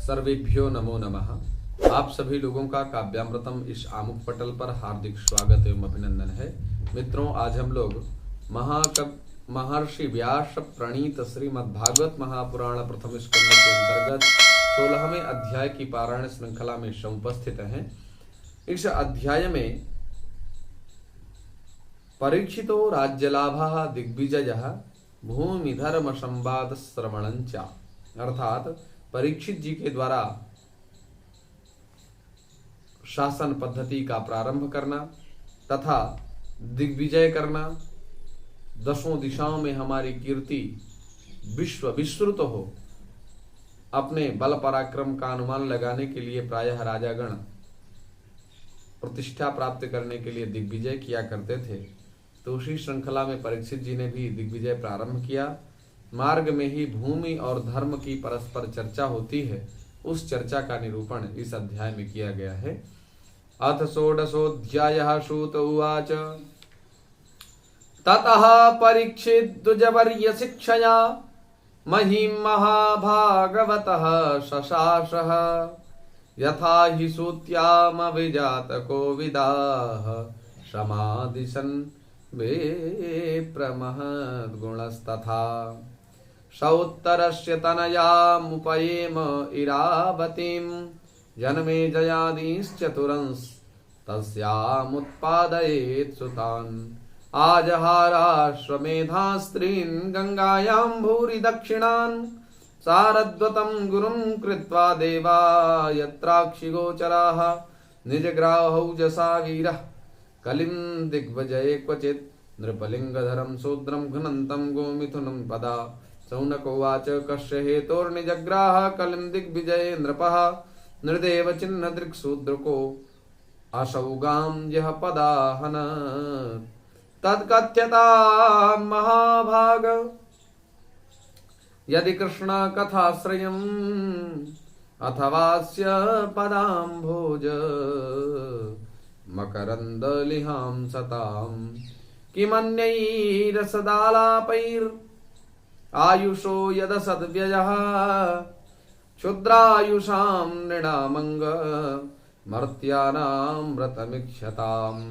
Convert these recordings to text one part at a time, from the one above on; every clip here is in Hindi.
सर्वेभ्यो नमो नमः। आप सभी लोगों का काव्यामृतम इस आमुख पटल पर हार्दिक स्वागत एवं अभिनंदन है। मित्रों, आज हम लोग महर्षि व्यास प्रणीत श्रीमद्भागवत महापुराण प्रथम स्कंद के अंतर्गत 16वें अध्याय की पारायण श्रृंखला में समुपस्थित हैं। इस अध्याय में परीक्षितो राज्यलाभः दिग्विजयः भूमि धर्म संवाद श्रवणंचा, अर्थात परीक्षित जी के द्वारा शासन पद्धति का प्रारंभ करना तथा दिग्विजय करना, दसों दिशाओं में हमारी कीर्ति विश्रुत हो, अपने बल पराक्रम का अनुमान लगाने के लिए प्रायः राजागण प्रतिष्ठा प्राप्त करने के लिए दिग्विजय किया करते थे। तो उसी श्रृंखला में परीक्षित जी ने भी दिग्विजय प्रारंभ किया। मार्ग में ही भूमि और धर्म की परस्पर चर्चा होती है। उस चर्चा का निरूपण इस अध्याय में किया गया है। अथ षोडशोऽध्यायः। सूत उवाच ततः परीक्षित द्विजवर्य शिक्षया महीं महाभागवतः शशासः यथा हि सूत्यामभिजातको विदाः समादिशन् विप्रमहद्गुणस्तथा सौत्तरस्य तनयामुपयेम इरावतीं जन्मे जयादीश्चतुरंस्तस्यामुत्पादयेत् सुतान् आजहाराश्वमेधास्त्रीन् गंगायां भूरि दक्षिणान् सारद्वतं गुरुं कृत्वा देवा यत्राक्षिगोचराः निजग्राहौजसा वीरः कलिं दिग्विजये क्वचित् नृपलिंगधरं शूद्रं घ्नन्तं गोमिथुनं पदा। शौनकोवाच कस्य हेतोर्निजग्राह कलिं दिग्विजये नृपः नृदेव चिन्ह दृक्शूद्रको असौगां यः पदाहन तत्कथ्यता महाभाग यदि कृष्ण कथाश्रयम् अथवास्य पदाम्भोज मकरन्दलिहां सतां किमन्यैरसदालापैर् आयुषो यदसद्व्ययः क्षुद्रायुषां नृणामङ्ग मर्त्यानां व्रतमिक्षताम्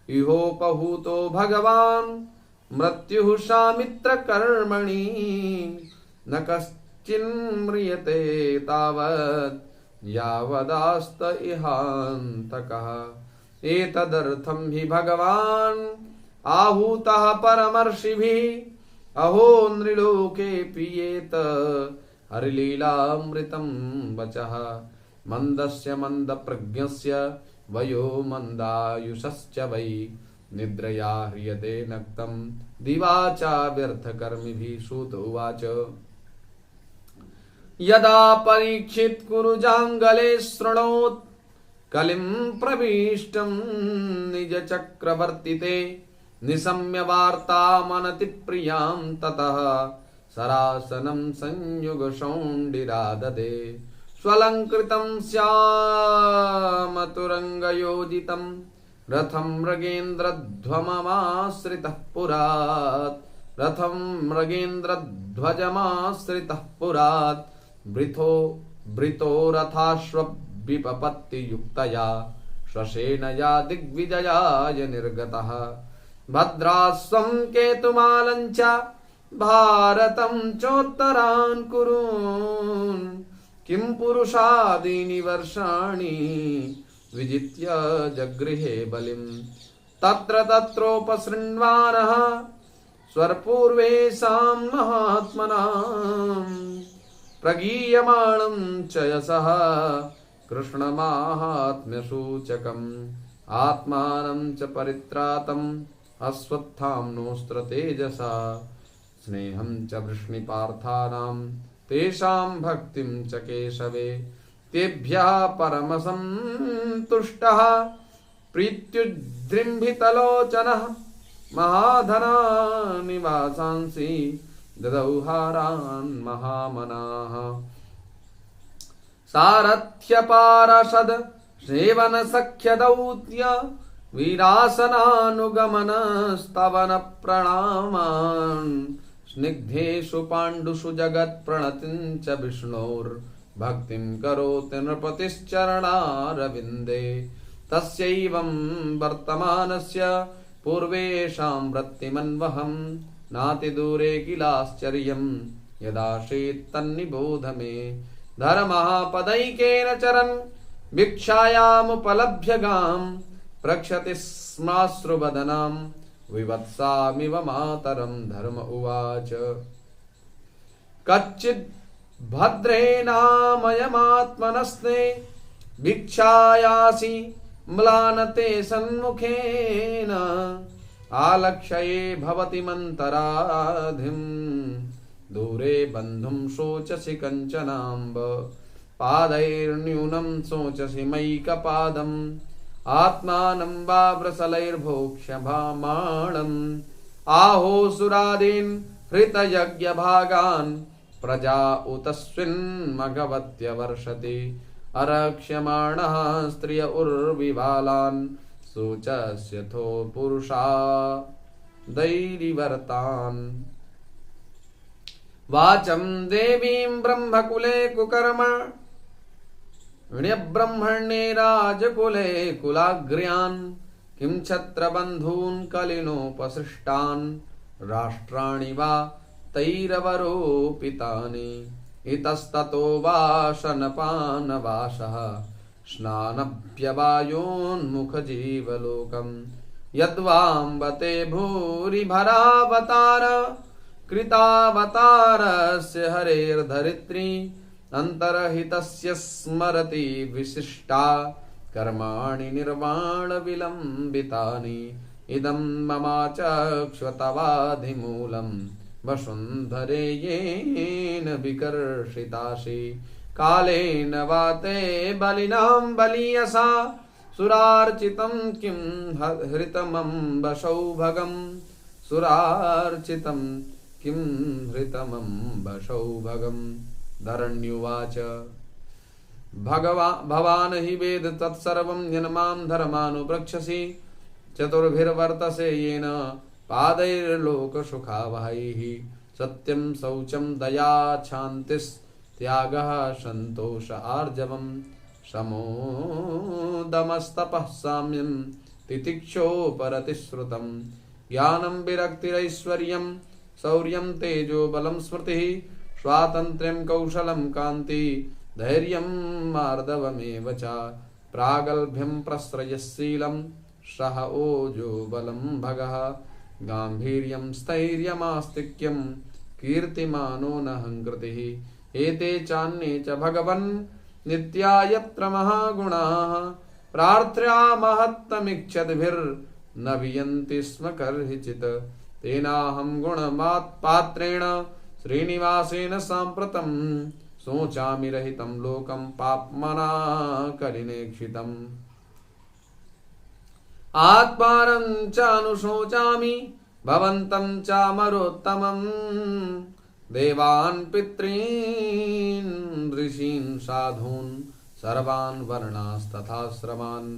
इहोपहूतो भगवान् मृत्युः सामित्रकर्मणि न कश्चिन्म्रियते तावत् यावदास्त इहान्तकः एतदर्थं हि भगवान् आहूतः परमर्षिभिः अहो नृलोके पीयेत हरिलीलामृतं वचः मन्दस्य मन्दप्रज्ञस्य वयो मन्दायुषश्च वै निद्रया ह्रियते नक्तं दिवाचा व्यर्थकर्मिभिः। सूत उवाच यदा परीक्षित कुरुजाङ्गले शृणोत् कलिं प्रविष्टं निज चक्रवर्तिते निशम्य वार्तामनतिप्रियां ततः सरासनं संयुगशौण्डिराददे स्वलङ्कृतं श्यामतुरङ्गयोजितं रथं मृगेन्द्रध्वजमाश्रितः पुरात् रथं मृगेन्द्रध्वजमाश्रितः पुरात् वृतो रथाश्वविपपत्तियुक्तया श्वसेनया दिग्विजयाय निर्गतः भद्राश्वं केतुमालञ्च भारतं चोत्तरान् कुरून् किं पुरुषादीनि वर्षाणि विजित्य जगृहे बलिं तत्र तत्रोपसृण्वानः स्वरपूर्वेशां महात्मनां प्रगीयमाणं च यशः कृष्णमाहात्म्यसूचकम् आत्मानं च परित्रातम् अश्वत्थाम्नोऽस्त्र तेजसा स्नेहं च वृष्णिपार्थानां तेषां भक्तिं च केशवे तेभ्यः परमसन्तुष्टः प्रीत्युद्रिम्भितलोचनः महाधना निवासांसि ददौ हारान् महामनाः सारथ्यपारषद सेवन सख्य दौत्य वीरासनानुगमन स्तवन प्रणामान् स्निग्धेषु पाण्डुषु जगत् प्रणतिं च विष्णोर् भक्तिं करोति नृपतिश्चरणारविन्दे तस्यैवं वर्तमानस्य पूर्वेषां वृत्तिमन्वहं नातिदूरे किलाश्चर्यं यदासीत् तन्निबोध मे धर्मः पदैकेन चरन् भिक्षायामुपलभ्य गां प्रक्षति स्माश्रुवदनां विवत्सामिव मातरं धर्म उवाच कच्चिद् भद्रेणामयमात्मनस्ते भिक्षायासि म्लानते सन्मुखेन आलक्ष्ये भवति मन्तराधिं दूरे बन्धुं शोचसि कञ्चनाम्ब पादैर्न्यूनं शोचसि मयिकपादम् आत्मानं वा वृसलैर्भोक्ष्यमाणम् आहोसुरादीन् हृतयज्ञभागान् प्रजा उतस्विन्मघवत्यवर्षति अरक्ष्यमाणः स्त्रिय उर्विबालान् शोचस्यथो पुरुषा दैरिवर्तान् वाचं देवीं ब्रह्मकुले कुकर्म ण्यब्रह्मण्ये राजकुले कुलाग्र्यान् किं छत्रबन्धून् कलिनोपसृष्टान् राष्ट्राणि वा तैरवरोपितानि इतस्ततो वाशनपानवासः स्नानभ्यवायोन्मुखजीवलोकम् यद्वाम्बते भूरिभरावतार कृतावतारस्य हरेर्धरित्री अन्तर्हितस्य स्मरति विशिष्टा कर्माणि निर्वाण विलम्बितानि इदं ममाचक्षुतवाधिमूलं वसुन्धरे येन विकर्षितासि कालेन वाते बलिनां बलीयसा सुरार्चितं किं हृतमम्ब सौभगम् सुरार्चितं किं हृतमम्ब सौभगम् धरण्युवाच भवान् हि वेद तत्सर्वं यन्मां धर्मानुप्रक्षसि चतुर्भिर्वर्तसे येन पादैर्लोकसुखावहैः सत्यं शौचं दया क्षान्तिस्त्यागः सन्तोष आर्जवं समोदमस्तपः साम्यं तितिक्षोपरतिश्रुतं ज्ञानं विरक्तिरैश्वर्यं शौर्यं तेजो बलं स्मृतिः स्वातन्त्र्यं कौशलं कान्ति धैर्यं मार्दवमेव च प्रागल्भ्यं प्रश्रयशीलं सह ओजो बलं भगः गाम्भीर्यं स्थैर्यमास्तिक्यं कीर्तिमानो नहङ्कृतिः एते चान्ये च भगवन् नित्या यत्र महागुणाः प्रार्थ्या महत्तमीक्षद्भिर्न वियन्ति स्म कर्हिचित् तेनाहं गुणमात्पात्रेण श्रीनिवासेन साम्प्रतं शोचामि रहितं लोकं पाप्मना कलिनेक्षितम् आत्मानं च अनुशोचामि भवन्तं चामरोत्तमं देवान् पितॄन् ऋषीन् साधून् सर्वान् वर्णास्तथाश्रमान्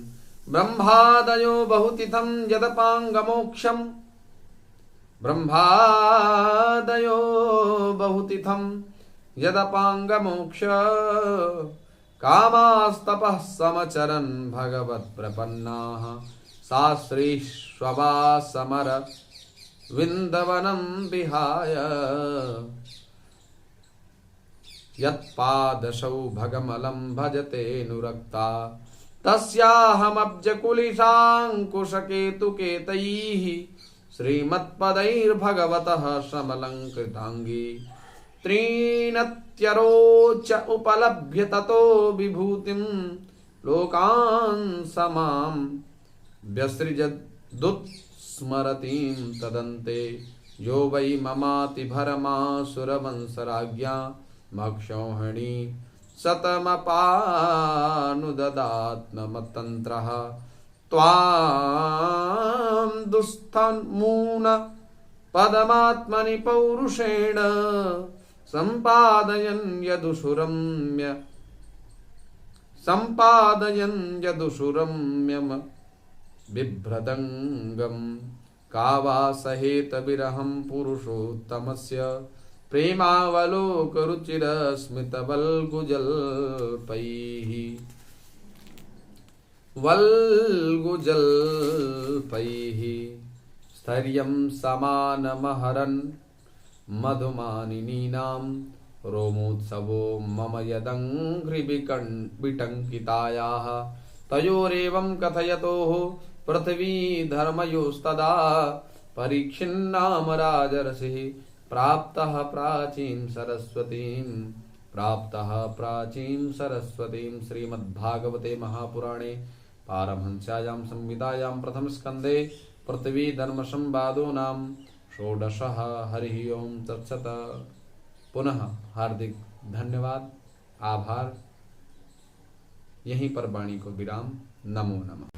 ब्रह्मादयो बहुतिथं यदपाङ्गमोक्षम् ब्रह्मादयो बहुतिथं यदपाङ्गमोक्ष कामास्तपः समचरन् भगवत्प्रपन्नाः शास्त्रीष्ववा समर विन्दवनं विहाय यत्पादशौ भगमलं भजतेऽनुरक्ता तस्याहमब्जकुलिशाङ्कुशकेतुकेतैः श्रीमत्पदैर्भगवतः समलङ्कृताङ्गी त्रीणत्यरोच उपलभ्य ततो विभूतिं लोकान् समां व्यसृजदुत्स्मरतीं तदन्ते यो वै ममातिभरमासुरवंशराज्ञा मक्षौहिणी शतमपानुददात्मतन्त्रः त्वां दुःस्थमून पदमात्मनि पौरुषेण सम्पादयन् यदुषुरम्यम बिभ्रदङ्गम् का वा सहेत विरहं पुरुषोत्तमस्य प्रेमावलोक रुचिर स्मित वल्गुजल्पैः स्थैर्यं समानमहरन् मधुमानिनीनां रोमोत्सवो मम यदङ्घ्रिविटङ्कितायाः तयोरेवं कथयतोः पृथ्वी धर्मयोस्तदा परीक्षिन्नाम राजर्षिः प्राप्तः प्राचीं सरस्वतीं श्रीमद्भागवते महापुराणे पारमहंस्यां संहितायां प्रथमस्कन्धे पृथ्वी धर्म संवादो नाम षोडशः। हरि ओम तत्सत। पुनः हार्दिक धन्यवाद, आभार। यहीं पर वाणी को विराम। नमो नमः।